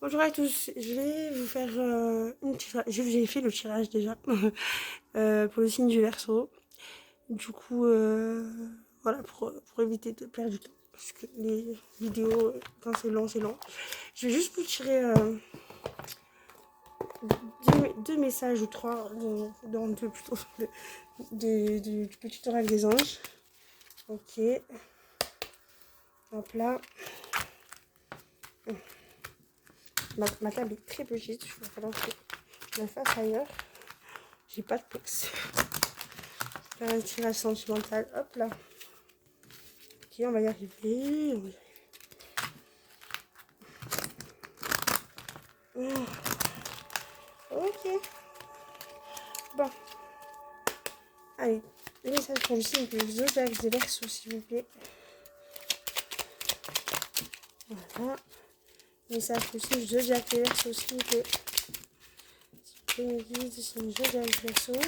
Bonjour à tous, je vais vous faire j'ai fait le tirage déjà pour le signe du Verseau. Du coup, voilà, pour éviter de perdre du temps, parce que les vidéos, quand c'est long, c'est long. Je vais juste vous tirer deux messages ou trois, dans deux plutôt, du petit oral des anges. Ok, hop là. Ma table est très petite, il va falloir que je la fasse ailleurs. J'ai pas de place. Faire un tirage sentimental, hop là. Ok, on va y arriver. Ok. Bon. Allez, les messages pour le signe du zodiaque des Verseaux, s'il vous plaît. Voilà. Message pour le signe du zodiaque des Verseaux, s'il vous plaît. S'il vous plaît, me guide, signe du zodiaque des Verseaux.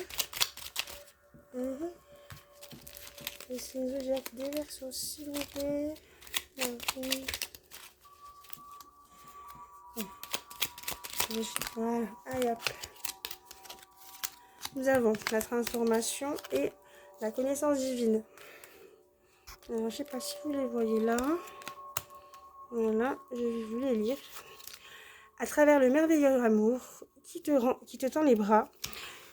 Le signe du zodiaque des Verseaux, s'il vous plaît. Voilà. Allez hop. Nous avons la transformation et la connaissance divine. Alors, je ne sais pas si vous les voyez là. Voilà, je vais vous les lire. À travers le merveilleux amour qui te tend les bras,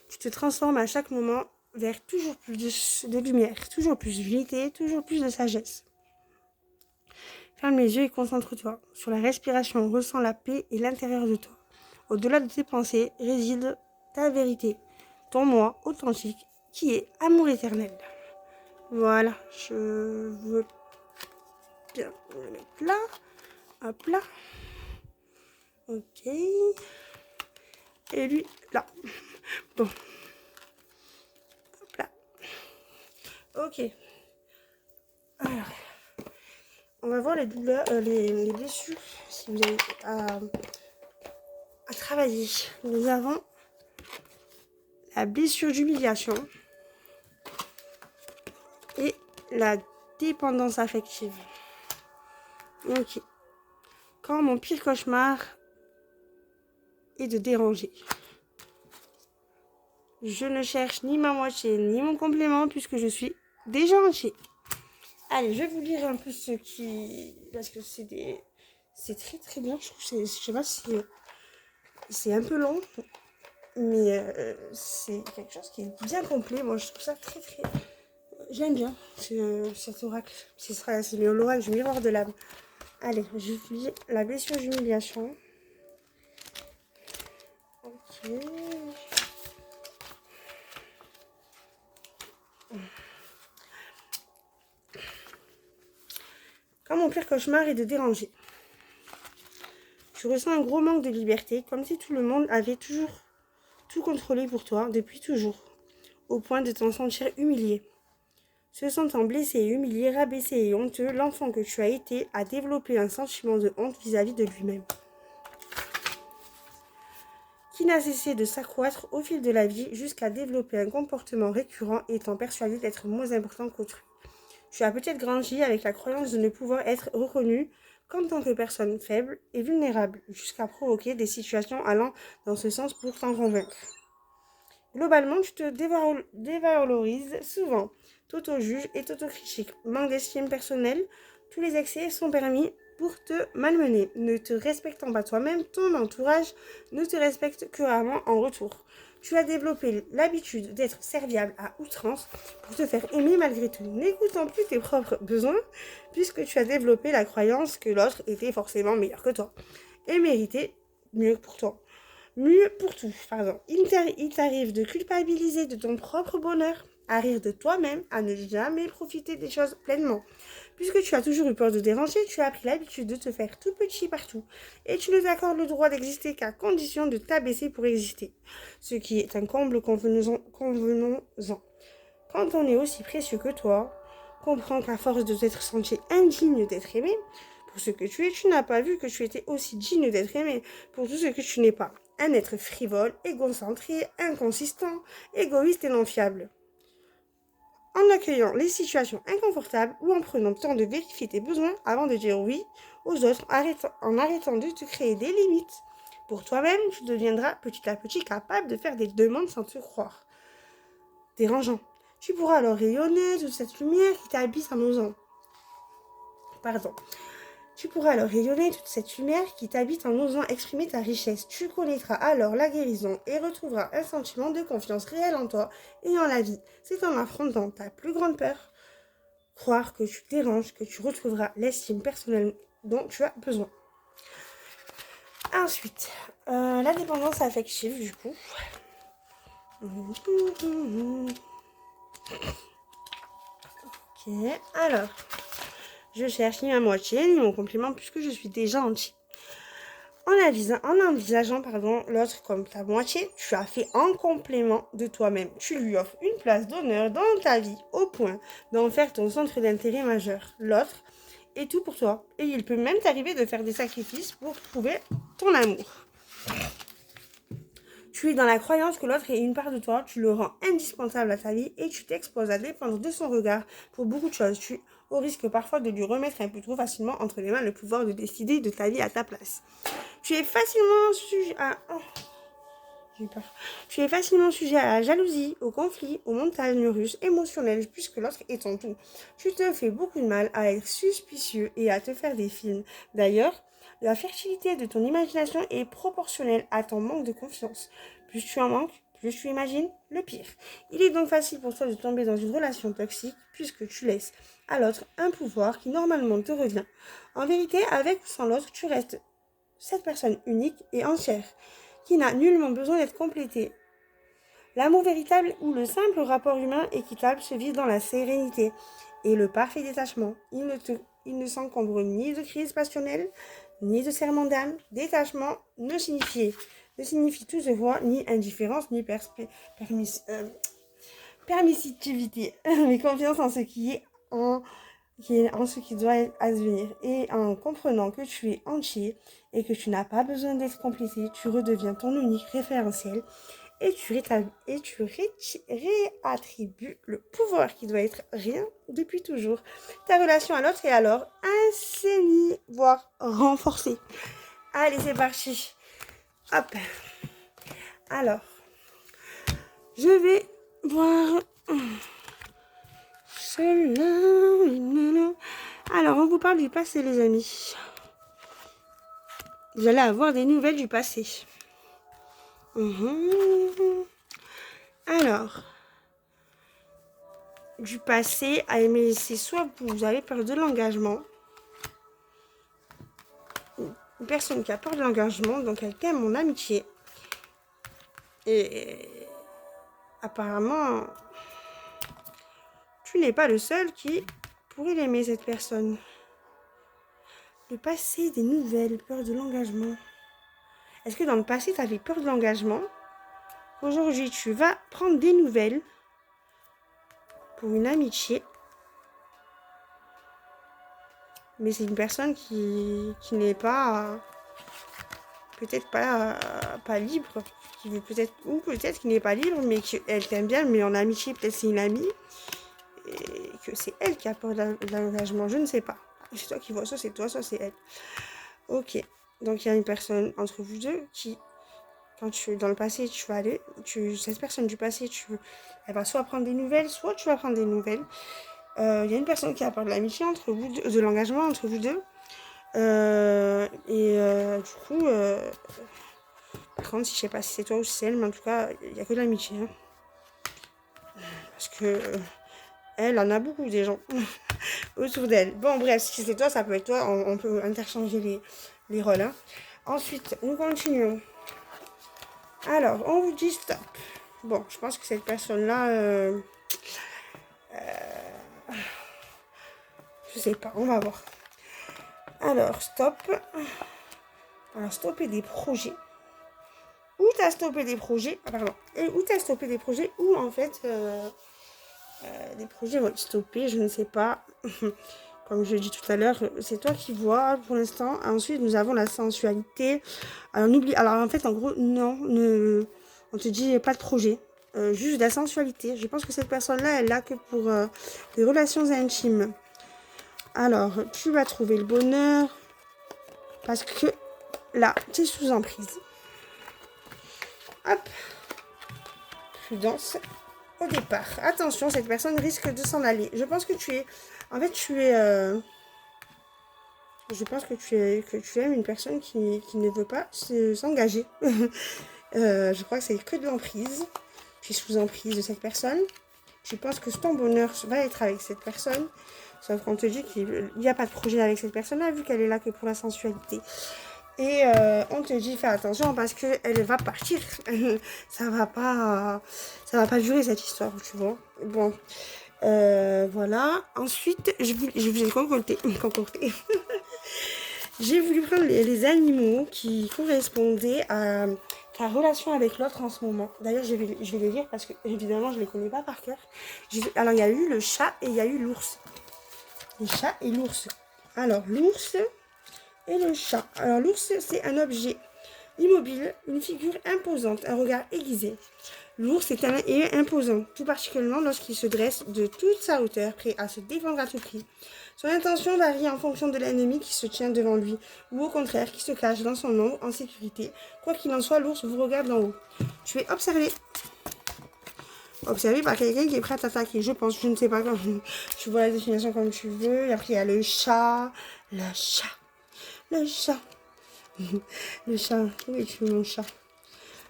tu te transformes à chaque moment vers toujours plus de lumière, toujours plus d'unité, toujours plus de sagesse. Ferme les yeux et concentre-toi sur la respiration, ressens la paix et l'intérieur de toi. Au-delà de tes pensées réside ta vérité, ton moi authentique qui est amour éternel. Voilà, je veux bien le mettre là. Hop là. Ok. Et lui, là. Bon. Hop là. Ok. Alors, on va voir les douleurs, les blessures, si vous avez à travailler. Nous avons la blessure d'humiliation et la dépendance affective. Ok. Quand mon pire cauchemar est de déranger. Je ne cherche ni ma moitié ni mon complément puisque je suis déjà entier. Allez, je vais vous lire un peu ce qui... Parce que c'est très très bien, je trouve. Je sais pas si... C'est un peu long, mais c'est quelque chose qui est bien complet. Moi, je trouve ça très très... J'aime bien cet oracle. C'est l'oracle du miroir de l'âme. Allez, je vous lis la blessure d'humiliation. Ok. Quand mon pire cauchemar est de déranger. Tu ressens un gros manque de liberté, comme si tout le monde avait toujours tout contrôlé pour toi, depuis toujours, au point de t'en sentir humilié. Se sentant blessé et humilié, rabaissé et honteux, l'enfant que tu as été a développé un sentiment de honte vis-à-vis de lui-même, qui n'a cessé de s'accroître au fil de la vie jusqu'à développer un comportement récurrent étant persuadé d'être moins important qu'autrui. Tu as peut-être grandi avec la croyance de ne pouvoir être reconnu qu'en tant que personne faible et vulnérable, jusqu'à provoquer des situations allant dans ce sens pour t'en convaincre. Globalement, tu te dévalorises souvent, t'auto-juges et t'auto-critiques. Manque d'estime personnelle, tous les excès sont permis pour te malmener. Ne te respectant pas toi-même, ton entourage ne te respecte que rarement en retour. Tu as développé l'habitude d'être serviable à outrance pour te faire aimer malgré tout, n'écoutant plus tes propres besoins, puisque tu as développé la croyance que l'autre était forcément meilleur que toi et méritait mieux pour toi. Mieux pour tout, pardon. Il t'arrive de culpabiliser de ton propre bonheur, à rire de toi-même, à ne jamais profiter des choses pleinement. Puisque tu as toujours eu peur de déranger, tu as pris l'habitude de te faire tout petit partout. Et tu ne t'accordes le droit d'exister qu'à condition de t'abaisser pour exister. Ce qui est un comble, convenons-en. Quand on est aussi précieux que toi, comprends qu'à force de t'être senti indigne d'être aimé, pour ce que tu es, tu n'as pas vu que tu étais aussi digne d'être aimé pour tout ce que tu n'es pas. Un être frivole, égocentré, inconsistant, égoïste et non fiable. En accueillant les situations inconfortables ou en prenant le temps de vérifier tes besoins avant de dire oui aux autres en arrêtant de te créer des limites. Pour toi-même, tu deviendras petit à petit capable de faire des demandes sans te croire dérangeant. Tu pourras alors rayonner toute cette lumière qui t'habite en osant. Pardon. Tu pourras alors rayonner toute cette lumière qui t'habite en osant exprimer ta richesse. Tu connaîtras alors la guérison et retrouveras un sentiment de confiance réelle en toi et en la vie. C'est en affrontant ta plus grande peur, croire que tu te déranges, que tu retrouveras l'estime personnelle dont tu as besoin. Ensuite, la dépendance affective, du coup. Ok, alors, je cherche ni ma moitié, ni mon complément, puisque je suis déjà entier. En envisageant l'autre comme ta moitié, tu as fait un complément de toi-même. Tu lui offres une place d'honneur dans ta vie, au point d'en faire ton centre d'intérêt majeur. L'autre est tout pour toi, et il peut même t'arriver de faire des sacrifices pour prouver ton amour. Tu es dans la croyance que l'autre est une part de toi, tu le rends indispensable à ta vie et tu t'exposes à dépendre de son regard pour beaucoup de choses. Tu au risque parfois de lui remettre un peu trop facilement entre les mains le pouvoir de décider de ta vie à ta place. Tu es facilement sujet à... Tu es facilement sujet à la jalousie, au conflit, aux montagnes russes émotionnelles puisque l'autre est ton tout. Tu te fais beaucoup de mal à être suspicieux et à te faire des films. D'ailleurs, la fertilité de ton imagination est proportionnelle à ton manque de confiance. Plus tu en manques, plus tu imagines, le pire. Il est donc facile pour toi de tomber dans une relation toxique puisque tu laisses à l'autre un pouvoir qui normalement te revient. En vérité, avec ou sans l'autre, tu restes cette personne unique et entière qui n'a nullement besoin d'être complétée. L'amour véritable ou le simple rapport humain équitable se vit dans la sérénité et le parfait détachement. Il ne s'encombre ni de crise passionnelle, ni de serment d'âme. Détachement ne signifie toutefois ni indifférence, ni permissivité, mais confiance en ce qui est en ce qui doit advenir. Et en comprenant que tu es entier et que tu n'as pas besoin d'être complété, tu redeviens ton unique référentiel et tu réattribues le pouvoir qui doit être rien depuis toujours. Ta relation à l'autre est alors assainie, voire renforcée. Allez, c'est parti. Hop. Alors, je vais voir cela. Alors, on vous parle du passé, les amis. Vous allez avoir des nouvelles du passé. Alors, du passé, mais c'est soit vous avez peur de l'engagement, une personne qui a peur de l'engagement, donc quelqu'un mon amitié. Et apparemment, tu n'es pas le seul qui pourrait l'aimer, cette personne. Le passé, des nouvelles, peur de l'engagement. Est-ce que dans le passé, tu avais peur de l'engagement? Aujourd'hui, tu vas prendre des nouvelles pour une amitié. Mais c'est une personne qui n'est pas... peut-être pas libre. Qui veut peut-être... Ou peut-être qui n'est pas libre, mais qu'elle t'aime bien, mais en amitié, peut-être c'est une amie. Et que c'est elle qui a peur de l'engagement. Je ne sais pas. C'est toi qui vois ça, c'est toi, ça c'est elle. Ok. Donc il y a une personne entre vous deux qui... Quand dans le passé, tu vas aller, cette personne du passé, elle va soit prendre des nouvelles, soit tu vas prendre des nouvelles. Il y a une personne qui a peur de l'amitié entre vous deux, de l'engagement entre vous deux. Du coup, par contre, je sais pas si c'est toi ou si c'est elle, mais en tout cas, il n'y a que de l'amitié. Hein. Parce que elle en a beaucoup des gens autour d'elle. Bon, bref, si c'est toi, ça peut être toi. On peut interchanger les rôles. Hein. Ensuite, nous continuons. Alors, on vous dit stop. Bon, je pense que cette personne-là... je sais pas, on va voir. Alors, stop. Alors, stopper des projets. Où t'as stoppé des projets... pardon. Et où t'as stoppé des projets où, en fait, des projets vont être stoppés, je ne sais pas. Comme je l'ai dit tout à l'heure, c'est toi qui vois pour l'instant. Ensuite, nous avons la sensualité. Alors, n'oublie... Alors, en fait, en gros, non, on te dit pas de projet. Juste de la sensualité. Je pense que cette personne-là, elle l'a que pour des relations intimes. Alors, tu vas trouver le bonheur. Parce que là, tu es sous emprise. Hop. Prudence au départ. Attention, cette personne risque de s'en aller. Je pense que tu es... En fait, tu es... Je pense que tu aimes une personne qui ne veut pas s'engager. Je crois que c'est que de l'emprise. Tu es sous emprise de cette personne. Je pense que ton bonheur va être avec cette personne. Sauf qu'on te dit qu'il n'y a pas de projet avec cette personne-là, vu qu'elle est là que pour la sensualité. Et on te dit fais attention parce qu'elle va partir. ça va pas durer cette histoire, tu vois. Bon, voilà. Ensuite, je vous ai concocté. J'ai voulu prendre les animaux qui correspondaient à ta relation avec l'autre en ce moment. D'ailleurs, je vais les lire parce que, évidemment, je ne les connais pas par cœur. Alors, il y a eu le chat et il y a eu l'ours. Le chat et l'ours. Alors, l'ours et le chat. Alors, l'ours, c'est un objet immobile, une figure imposante, un regard aiguisé. L'ours est imposant, tout particulièrement lorsqu'il se dresse de toute sa hauteur, prêt à se défendre à tout prix. Son intention varie en fonction de l'ennemi qui se tient devant lui, ou au contraire, qui se cache dans son ombre en sécurité. Quoi qu'il en soit, l'ours vous regarde d'en haut. Tu es observé par quelqu'un qui est prêt à t'attaquer. Je pense, je ne sais pas quand. Tu vois la définition comme tu veux. Et après, il y a le chat. Le chat. Le chat. Le chat. Où es-tu, mon chat?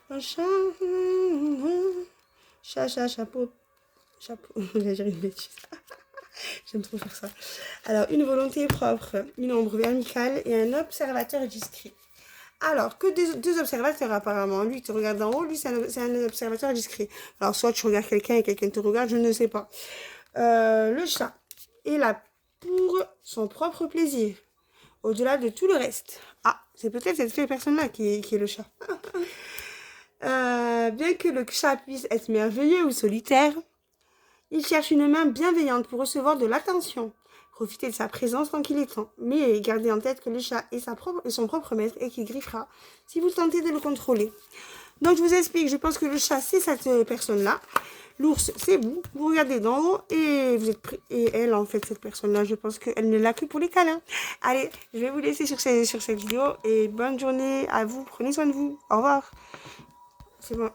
Un chat. Chat, chapeau. Chapeau. J'allais dire une bêtise. J'aime trop faire ça. Alors, une volonté propre, une ombre verticale et un observateur discret. Alors, que deux observateurs apparemment. Lui, te regarde d'en haut, lui, c'est un observateur discret. Alors, soit tu regardes quelqu'un et quelqu'un te regarde, je ne sais pas. Le chat est là pour son propre plaisir, au-delà de tout le reste. Ah, c'est peut-être cette personne-là qui est le chat. Bien que le chat puisse être merveilleux ou solitaire, il cherche une main bienveillante pour recevoir de l'attention. Profitez de sa présence tant qu'il est temps, mais gardez en tête que le chat est son propre maître et qu'il griffera si vous tentez de le contrôler. Donc je vous explique, je pense que le chat c'est cette personne-là, l'ours c'est vous, vous regardez d'en haut et vous êtes et elle en fait cette personne-là, je pense qu'elle ne l'a que pour les câlins. Allez, je vais vous laisser sur cette vidéo et bonne journée à vous, prenez soin de vous, au revoir. C'est bon.